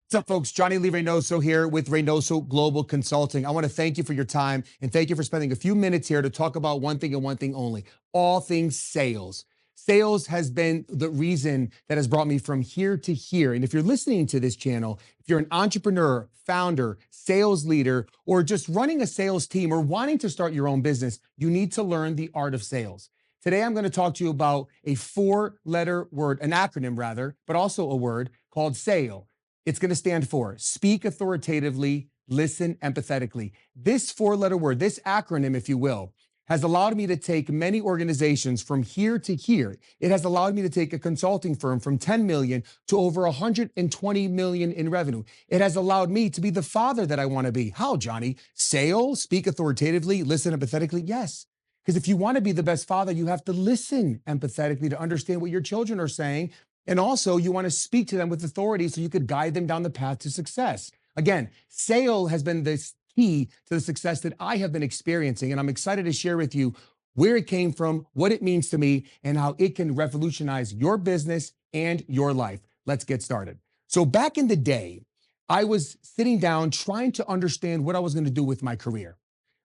What's up, folks? Johnny Lee Reinoso here with Reinoso Global Consulting. I want to thank you for your time and thank you for spending a few minutes here to talk about one thing and one thing only, all things sales. Sales has been the reason that has brought me from here to here. And if you're listening to this channel, if you're an entrepreneur, founder, sales leader, or just running a sales team or wanting to start your own business, you need to learn the art of sales. Today, I'm going to talk to you about a four-letter word, an acronym rather, but also a word called S.A.L.E. It's going to stand for speak authoritatively, listen empathetically. This four-letter word, this acronym, if you will, has allowed me to take many organizations from here to here. It has allowed me to take a consulting firm from 10 million to over 120 million in revenue. It has allowed me to be the father that I want to be. How, Johnny? S.A.L.E, speak authoritatively, listen empathetically? Yes. Because if you want to be the best father, you have to listen empathetically to understand what your children are saying. And also, you want to speak to them with authority so you could guide them down the path to success. Again, S.A.L.E has been the key to the success that I have been experiencing. And I'm excited to share with you where it came from, what it means to me, and how it can revolutionize your business and your life. Let's get started. So back in the day, I was sitting down trying to understand what I was going to do with my career.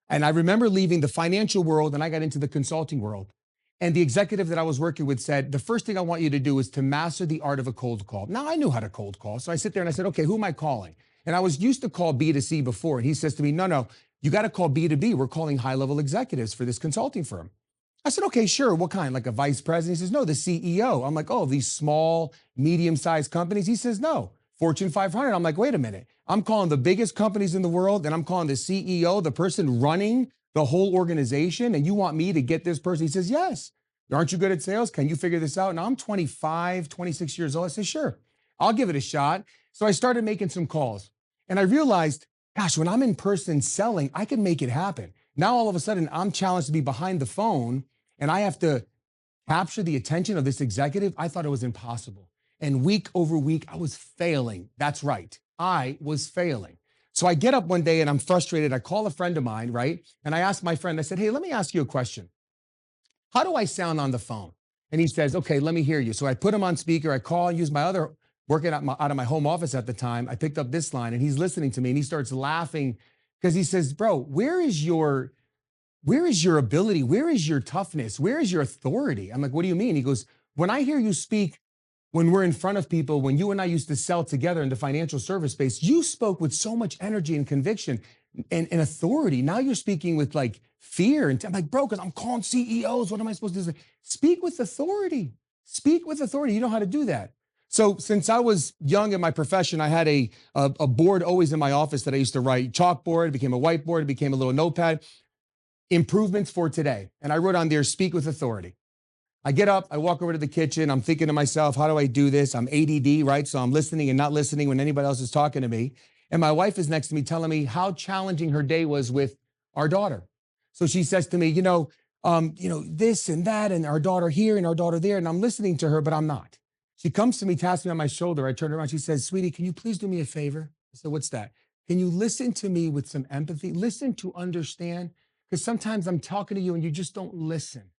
And I remember leaving the financial world and I got into the consulting world. And the executive that I was working with said, the first thing I want you to do is to master the art of a cold call. Now, I knew how to cold call. So I sit there and I said, okay, who am I calling? And I was used to call B to C before. And he says to me, no, you got to call B to B. We're calling high-level executives for this consulting firm. I said, okay, sure. What kind? Like a vice president? He says, no, the CEO. I'm like, oh, these small, medium-sized companies? He says, no, Fortune 500. I'm like, wait a minute. I'm calling the biggest companies in the world, and I'm calling the CEO, the person running the whole organization, and you want me to get this person? He says, yes. Aren't you good at sales? Can you figure this out? Now I'm 25, 26 years old. I said, sure, I'll give it a shot. So I started making some calls and I realized, gosh, when I'm in person selling, I can make it happen. Now, all of a sudden I'm challenged to be behind the phone and I have to capture the attention of this executive. I thought it was impossible. And week over week, I was failing. That's right. I was failing. So I get up one day and I'm frustrated. I call a friend of mine, right? And I asked my friend, I said, hey, let me ask you a question. How do I sound on the phone? And he says, okay, let me hear you. So I put him on speaker. I call and use my other, working out of my home office at the time. I picked up this line and he's listening to me and he starts laughing because he says, bro, where is your ability? Where is your toughness? Where is your authority? I'm like, what do you mean? He goes, when I hear you speak, when we're in front of people, when you and I used to sell together in the financial service space, you spoke with so much energy and conviction and authority. Now you're speaking with like fear. And I'm like, bro, because I'm calling CEOs. What am I supposed to do? Speak with authority. Speak with authority. You know how to do that. So since I was young in my profession, I had a board always in my office that I used to write. Chalkboard, it became a whiteboard, it became a little notepad. Improvements for today. And I wrote on there, speak with authority. I get up, I walk over to the kitchen. I'm thinking to myself, how do I do this? I'm ADD, right? So I'm listening and not listening when anybody else is talking to me. And my wife is next to me telling me how challenging her day was with our daughter. So she says to me, this and that, and our daughter here and our daughter there. And I'm listening to her, but I'm not. She comes to me, taps me on my shoulder. I turn around. She says, sweetie, can you please do me a favor? I said, what's that? Can you listen to me with some empathy? Listen to understand. Because sometimes I'm talking to you and you just don't listen.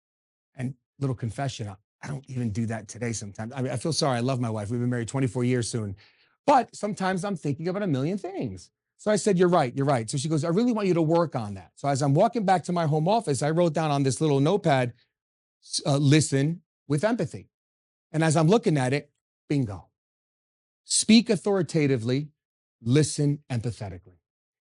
And little confession, I don't even do that today sometimes. I mean, I feel sorry. I love my wife. We've been married 24 years soon. But sometimes I'm thinking about a million things. So I said, you're right, you're right. So she goes, I really want you to work on that. So as I'm walking back to my home office, I wrote down on this little notepad, listen with empathy. And as I'm looking at it, bingo. Speak authoritatively, listen empathetically.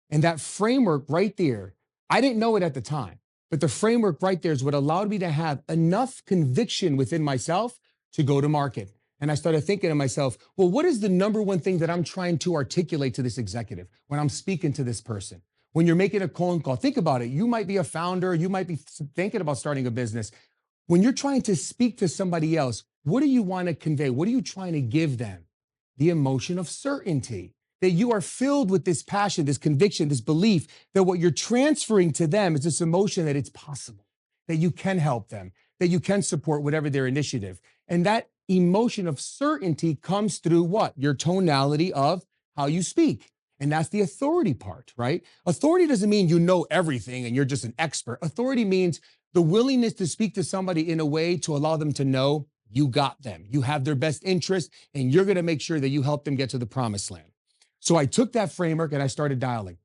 And that framework right there, I didn't know it at the time, but the framework right there is what allowed me to have enough conviction within myself to go to market. And I started thinking to myself, well, what is the number one thing that I'm trying to articulate to this executive when I'm speaking to this person? When you're making a phone call, think about it. You might be a founder. You might be thinking about starting a business. When you're trying to speak to somebody else, what do you want to convey? What are you trying to give them? The emotion of certainty, that you are filled with this passion, this conviction, this belief that what you're transferring to them is this emotion that it's possible, that you can help them, that you can support whatever their initiative. And that emotion of certainty comes through what? Your tonality of how you speak. And that's the authority part, right? Authority doesn't mean you know everything and you're just an expert. Authority means the willingness to speak to somebody in a way to allow them to know you got them. You have their best interest and you're going to make sure that you help them get to the promised land. So I took that framework and I started dialing.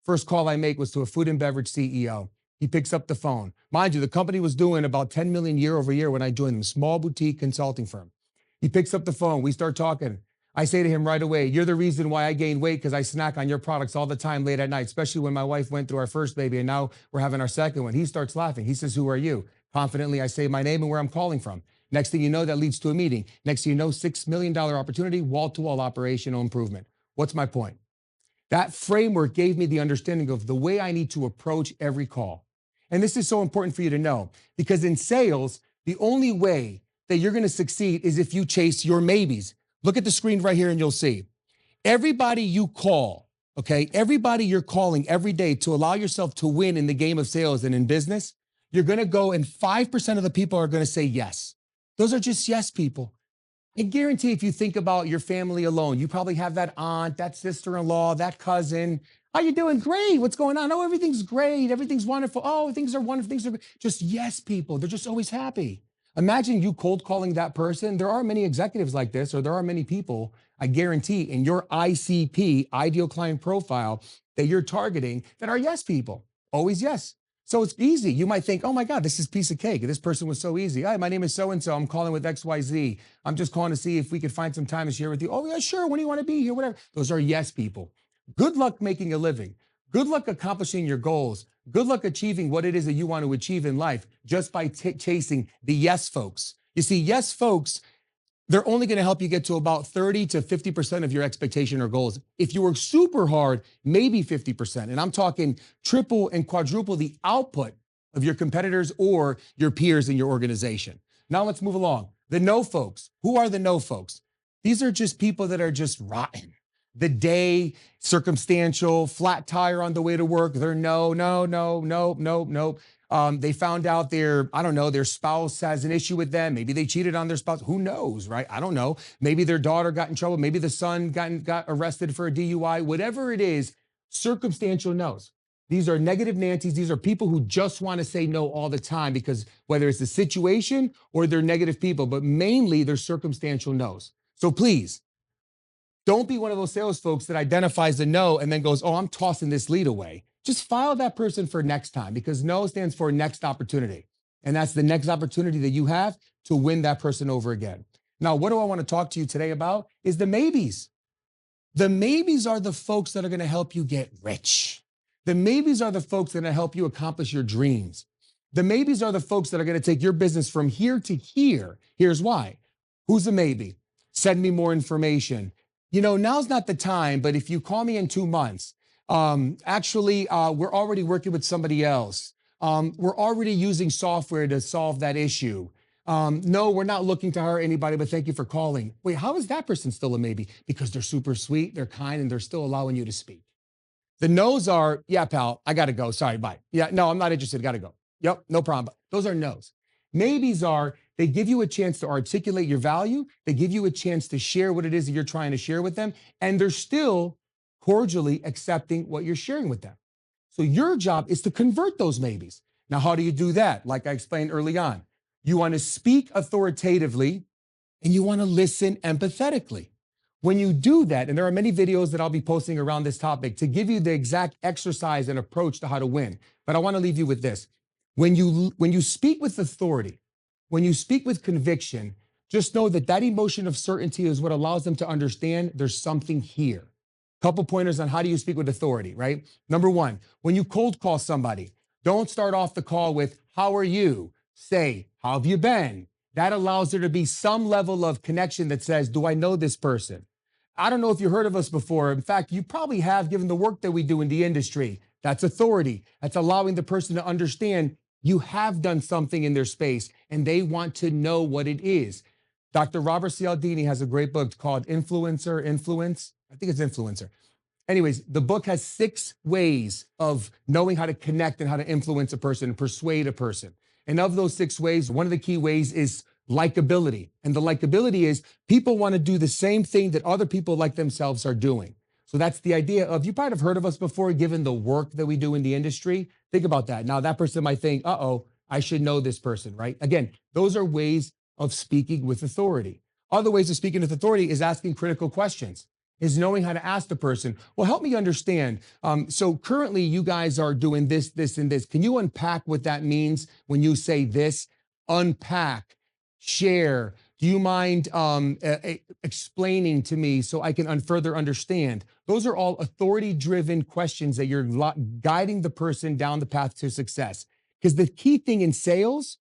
First call I make was to a food and beverage CEO. He picks up the phone. Mind you, the company was doing about 10 million year over year when I joined them, small boutique consulting firm. He picks up the phone. We start talking. I say to him right away, you're the reason why I gained weight because I snack on your products all the time late at night, especially when my wife went through our first baby and now we're having our second one. He starts laughing. He says, who are you? Confidently, I say my name and where I'm calling from. Next thing you know, that leads to a meeting. Next thing you know, $6 million opportunity, wall-to-wall operational improvement. What's my point? That framework gave me the understanding of the way I need to approach every call. And this is so important for you to know because in sales, the only way that you're going to succeed is if you chase your maybes. Look at the screen right here and you'll see everybody you call, okay? Everybody you're calling every day to allow yourself to win in the game of sales and in business, you're going to go and 5% of the people are going to say yes. Those are just yes people. I guarantee if you think about your family alone, you probably have that aunt, that sister-in-law, that cousin. How you doing? Great. What's going on? Oh, everything's great. Everything's wonderful. Oh, things are wonderful. Things are just yes people. They're just always happy. Imagine you cold calling that person. There are many executives like this, or there are many people, I guarantee, in your ICP, ideal client profile, that you're targeting that are yes people. Always yes. So it's easy. You might think, oh my God, this is a piece of cake. This person was so easy. Hi, my name is so-and-so. I'm calling with XYZ. I'm just calling to see if we could find some time to share with you. Oh yeah, sure. When do you want to be here? Whatever. Those are yes people. Good luck making a living. Good luck accomplishing your goals. Good luck achieving what it is that you want to achieve in life just by chasing the yes folks. You see, yes folks, they're only going to help you get to about 30 to 50% of your expectation or goals. If you work super hard, maybe 50%. And I'm talking triple and quadruple the output of your competitors or your peers in your organization. Now let's move along. The no folks. Who are the no folks? These are just people that are just rotten. The day, circumstantial, flat tire on the way to work. They're no, no, no, no, no, no. They found out I don't know, their spouse has an issue with them. Maybe they cheated on their spouse. Who knows, right? I don't know. Maybe their daughter got in trouble. Maybe the son got arrested for a DUI. Whatever it is, circumstantial no's. These are negative Nancy's. These are people who just want to say no all the time because whether it's the situation or they're negative people, but mainly they're circumstantial no's. So please, don't be one of those sales folks that identifies the no and then goes, oh, I'm tossing this lead away. Just file that person for next time because no stands for next opportunity. And that's the next opportunity that you have to win that person over again. Now, what do I want to talk to you today about is the maybes. The maybes are the folks that are going to help you get rich. The maybes are the folks that are going to help you accomplish your dreams. The maybes are the folks that are going to take your business from here to here. Here's why. Who's a maybe? Send me more information. You know, now's not the time, but if you call me in 2 months, we're already working with somebody else. We're already using software to solve that issue. No, we're not looking to hire anybody, but thank you for calling. Wait, how is that person still a maybe? Because they're super sweet, they're kind, and they're still allowing you to speak. The no's are, yeah, pal, I got to go. Sorry, bye. Yeah, no, I'm not interested. Got to go. Yep, no problem. Those are no's. Maybes are, they give you a chance to articulate your value. They give you a chance to share what it is that you're trying to share with them. And they're still cordially accepting what you're sharing with them. So your job is to convert those maybes. Now, how do you do that? Like I explained early on, you want to speak authoritatively and you want to listen empathetically. When you do that, and there are many videos that I'll be posting around this topic to give you the exact exercise and approach to how to win. But I want to leave you with this. When you speak with authority, when you speak with conviction, just know that that emotion of certainty is what allows them to understand there's something here. Couple pointers on how do you speak with authority, right? Number one, when you cold call somebody, don't start off the call with, how are you? Say, how have you been? That allows there to be some level of connection that says, do I know this person? I don't know if you heard of us before. In fact, you probably have given the work that we do in the industry. That's authority. That's allowing the person to understand you have done something in their space and they want to know what it is. Dr. Robert Cialdini has a great book called Influence. I think it's Influencer. Anyways, the book has 6 ways of knowing how to connect and how to influence a person and persuade a person. And of those 6 ways, one of the key ways is likability. And the likability is people want to do the same thing that other people like themselves are doing. So that's the idea of, you probably have heard of us before, given the work that we do in the industry. Think about that. Now that person might think, uh-oh, I should know this person, right? Again, those are ways of speaking with authority. Other ways of speaking with authority is asking critical questions. is knowing how to ask the person, well, help me understand. So currently you guys are doing this, this, and this. Can you unpack what that means when you say this? Unpack, share. Do you mind explaining to me so I can further understand? Those are all authority driven questions that you're guiding the person down the path to success. Because the key thing in sales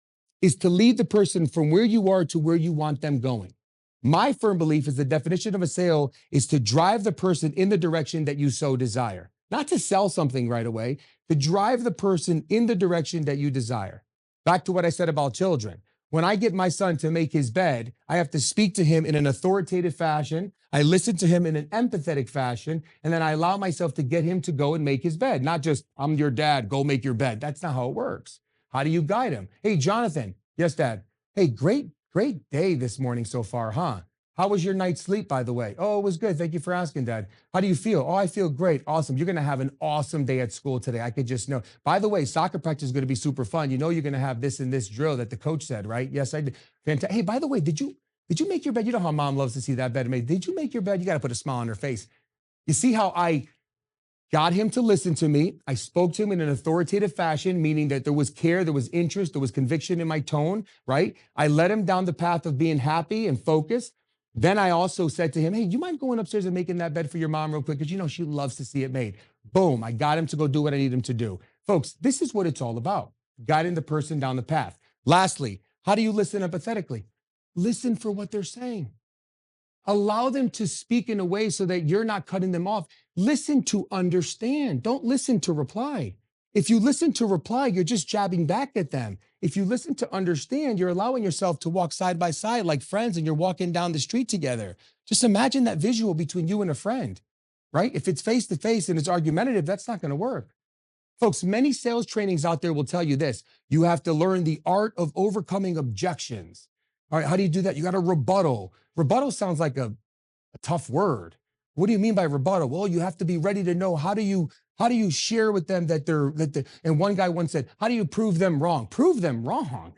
is to lead the person from where you are to where you want them going. My firm belief is the definition of a sale is to drive the person in the direction that you so desire, not to sell something right away, to drive the person in the direction that you desire. Back to what I said about children. When I get my son to make his bed, I have to speak to him in an authoritative fashion. I listen to him in an empathetic fashion, and then I allow myself to get him to go and make his bed, not just, I'm your dad, go make your bed. That's not how it works. How do you guide him? Hey, Jonathan. Yes, Dad. Hey, great day this morning so far, huh? How was your night's sleep, by the way? Oh, it was good. Thank you for asking, Dad. How do you feel? Oh, I feel great. Awesome. You're going to have an awesome day at school today. I could just know. By the way, soccer practice is going to be super fun. You know you're going to have this and this drill that the coach said, right? Yes, I did. Fantastic. Hey, by the way, did you make your bed? You know how mom loves to see that bed made. Did you make your bed? You got to put a smile on her face. You see how I got him to listen to me. I spoke to him in an authoritative fashion, meaning that there was care, there was interest, there was conviction in my tone, right? I led him down the path of being happy and focused. Then I also said to him, hey, you mind going upstairs and making that bed for your mom real quick? Because you know she loves to see it made. Boom, I got him to go do what I need him to do. Folks, this is what it's all about, guiding the person down the path. Lastly, how do you listen empathetically? Listen for what they're saying. Allow them to speak in a way so that you're not cutting them off. Listen to understand. Don't listen to reply. If you listen to reply, you're just jabbing back at them. If you listen to understand, you're allowing yourself to walk side by side like friends and you're walking down the street together. Just imagine that visual between you and a friend, right? If it's face to face and it's argumentative, that's not going to work. Folks, many sales trainings out there will tell you this. You have to learn the art of overcoming objections. All right, how do you do that? You got a rebuttal. Rebuttal sounds like a tough word. What do you mean by rebuttal? Well, you have to be ready to know how do you share with them and one guy once said, how do you prove them wrong? Prove them wrong.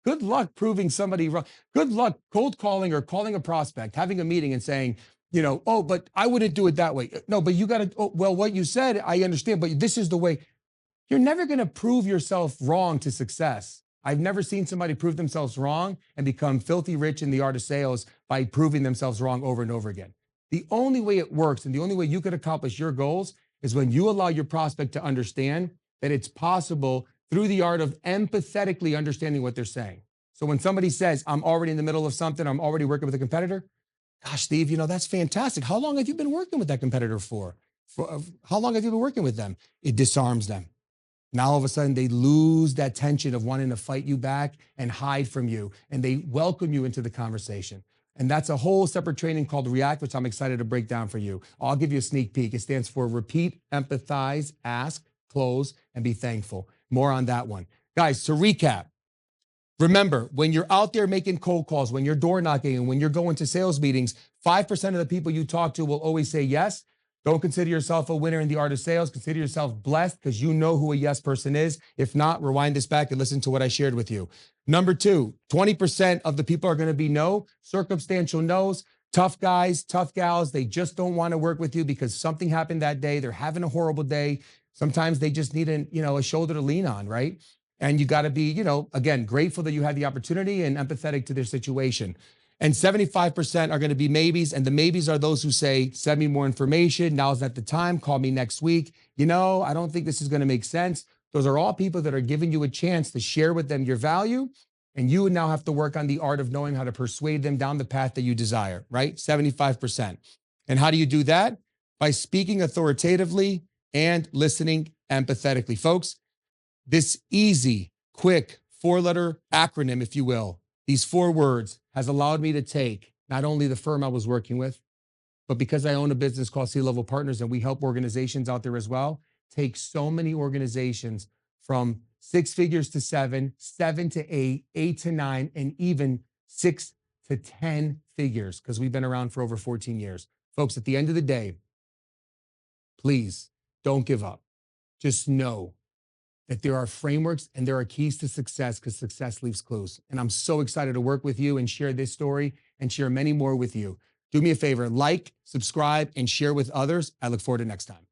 Good luck proving somebody wrong. Good luck cold calling or calling a prospect, having a meeting and saying, oh, but I wouldn't do it that way. No, but you got to, oh, well, what you said, I understand, but this is the way. You're never going to prove yourself wrong to success. I've never seen somebody prove themselves wrong and become filthy rich in the art of sales by proving themselves wrong over and over again. The only way it works and the only way you can accomplish your goals is when you allow your prospect to understand that it's possible through the art of empathetically understanding what they're saying. So when somebody says, I'm already in the middle of something, I'm already working with a competitor, gosh, Steve, that's fantastic. How long have you been working with that competitor for? How long have you been working with them? It disarms them. Now, all of a sudden, they lose that tension of wanting to fight you back and hide from you, and they welcome you into the conversation. And that's a whole separate training called React, which I'm excited to break down for you. I'll give you a sneak peek. It stands for repeat, empathize, ask, close, and be thankful. More on that one. Guys, to recap, remember, when you're out there making cold calls, when you're door knocking, and when you're going to sales meetings, 5% of the people you talk to will always say yes. Don't consider yourself a winner in the art of sales. Consider yourself blessed because you know who a yes person is. If not, rewind this back and listen to what I shared with you. Number two, 20% of the people are going to be no, circumstantial no's, tough guys, tough gals. They just don't want to work with you because something happened that day. They're having a horrible day. Sometimes they just need a shoulder to lean on, right? And you got to be, again, grateful that you had the opportunity and empathetic to their situation. And 75% are going to be maybes. And the maybes are those who say, send me more information. Now's not the time. Call me next week. I don't think this is going to make sense. Those are all people that are giving you a chance to share with them your value. And you would now have to work on the art of knowing how to persuade them down the path that you desire, right? 75%. And how do you do that? By speaking authoritatively and listening empathetically. Folks, this easy, quick, four-letter acronym, if you will, these 4 words has allowed me to take not only the firm I was working with, but because I own a business called C-Level Partners and we help organizations out there as well, take so many organizations from 6 figures to 7, 7 to 8, 8 to 9, and even 6 to 10 figures because we've been around for over 14 years. Folks, at the end of the day, please don't give up. Just know that there are frameworks and there are keys to success because success leaves clues. And I'm so excited to work with you and share this story and share many more with you. Do me a favor, like, subscribe, and share with others. I look forward to next time.